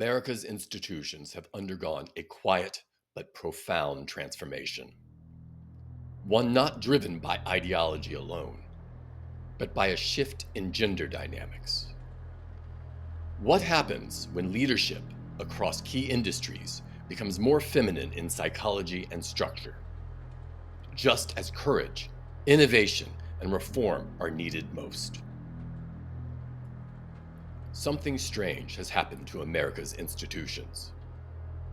America's institutions have undergone a quiet but profound transformation. One not driven by ideology alone, but by a shift in gender dynamics. What happens when leadership across key industries becomes more feminine in psychology and structure? Just as courage, innovation, and reform are needed most. Something strange has happened to America's institutions.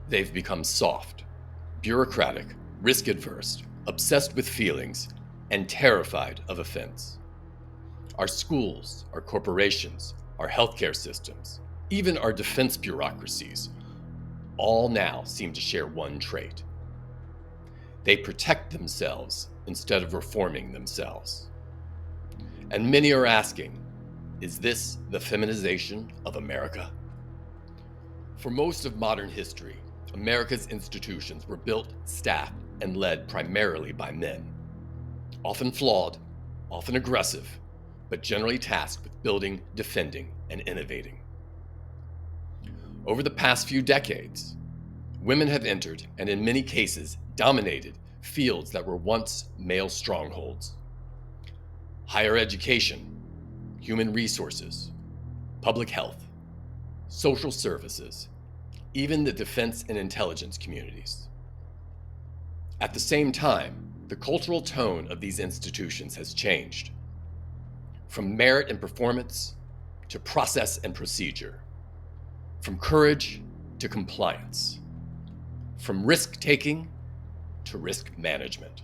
They've become soft, bureaucratic, risk-averse, obsessed with feelings, and terrified of offense. Our schools, our corporations, our healthcare systems, even our defense bureaucracies, all now seem to share one trait. They protect themselves instead of reforming themselves. And many are asking, is this the feminization of America? For most of modern history, America's institutions were built, staffed, and led primarily by men. Often flawed, often aggressive, but generally tasked with building, defending, and innovating. Over the past few decades, women have entered, and in many cases, dominated fields that were once male strongholds. Higher education, human resources, public health, social services, even the defense and intelligence communities. At the same time, the cultural tone of these institutions has changed. From merit and performance to process and procedure. From courage to compliance. From risk-taking to risk management.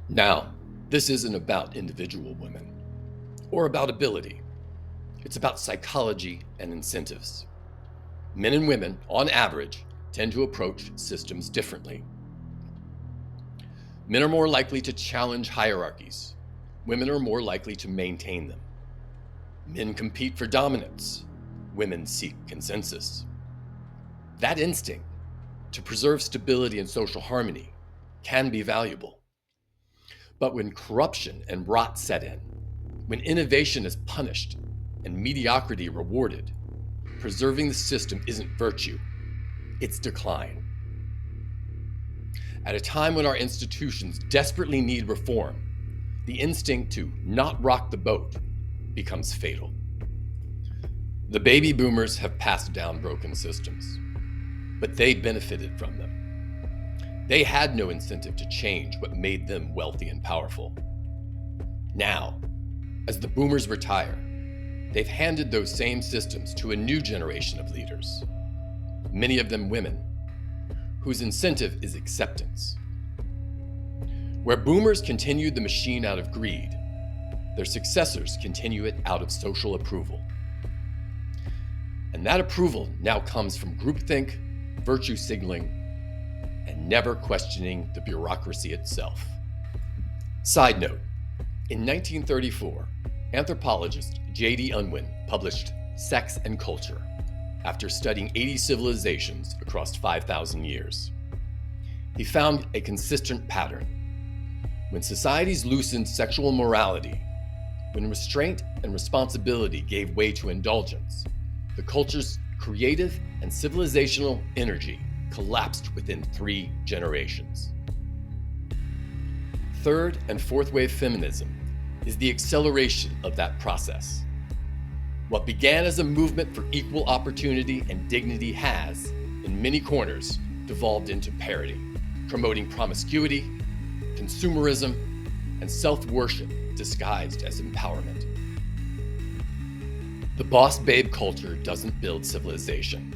Now, this isn't about individual women or about ability. It's about psychology and incentives. Men and women, on average, tend to approach systems differently. Men are more likely to challenge hierarchies. Women are more likely to maintain them. Men compete for dominance. Women seek consensus. That instinct to preserve stability and social harmony can be valuable. But when corruption and rot set in, when innovation is punished and mediocrity rewarded, preserving the system isn't virtue, it's decline. At a time when our institutions desperately need reform, the instinct to not rock the boat becomes fatal. The baby boomers have passed down broken systems, but they benefited from them. They had no incentive to change what made them wealthy and powerful. Now, as the boomers retire, they've handed those same systems to a new generation of leaders, many of them women, whose incentive is acceptance. Where boomers continued the machine out of greed, their successors continue it out of social approval. And that approval now comes from groupthink, virtue signaling, and never questioning the bureaucracy itself. Side note, in 1934, anthropologist J.D. Unwin published Sex and Culture after studying 80 civilizations across 5,000 years. He found a consistent pattern. When societies loosened sexual morality, when restraint and responsibility gave way to indulgence, the culture's creative and civilizational energy collapsed within 3 generations. Third and fourth wave feminism is the acceleration of that process. What began as a movement for equal opportunity and dignity has, in many corners, devolved into parody, promoting promiscuity, consumerism, and self-worship disguised as empowerment. The boss babe culture doesn't build civilization.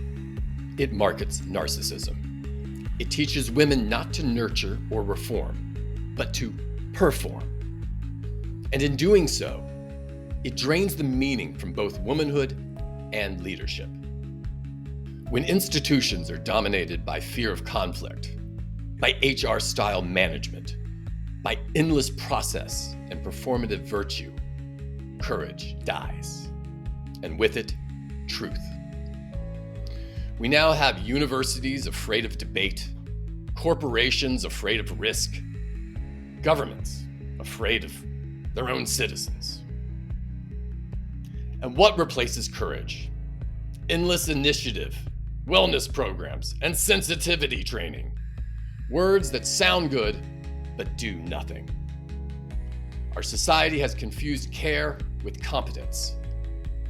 It markets narcissism. It teaches women not to nurture or reform, but to perform. And in doing so, it drains the meaning from both womanhood and leadership. When institutions are dominated by fear of conflict, by HR-style management, by endless process and performative virtue, courage dies. And with it, truth. We now have universities afraid of debate, corporations afraid of risk, governments afraid of their own citizens. And what replaces courage? Endless initiative, wellness programs, and sensitivity training. Words that sound good, but do nothing. Our society has confused care with competence,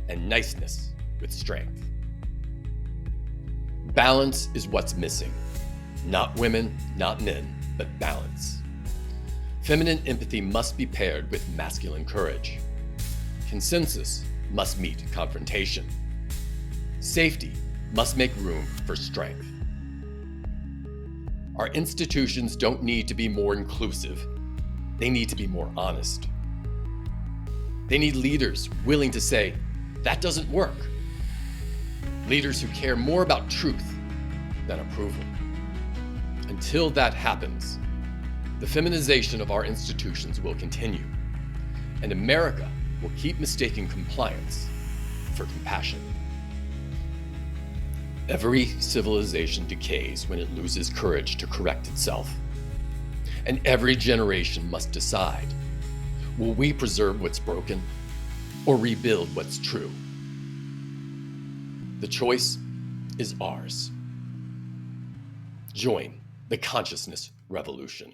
and niceness with strength. Balance is what's missing. Not women, not men, but balance. Feminine empathy must be paired with masculine courage. Consensus must meet confrontation. Safety must make room for strength. Our institutions don't need to be more inclusive. They need to be more honest. They need leaders willing to say, that doesn't work. Leaders who care more about truth than approval. Until that happens, the feminization of our institutions will continue, and America will keep mistaking compliance for compassion. Every civilization decays when it loses courage to correct itself. And every generation must decide, will we preserve what's broken or rebuild what's true? The choice is ours. Join the consciousness revolution.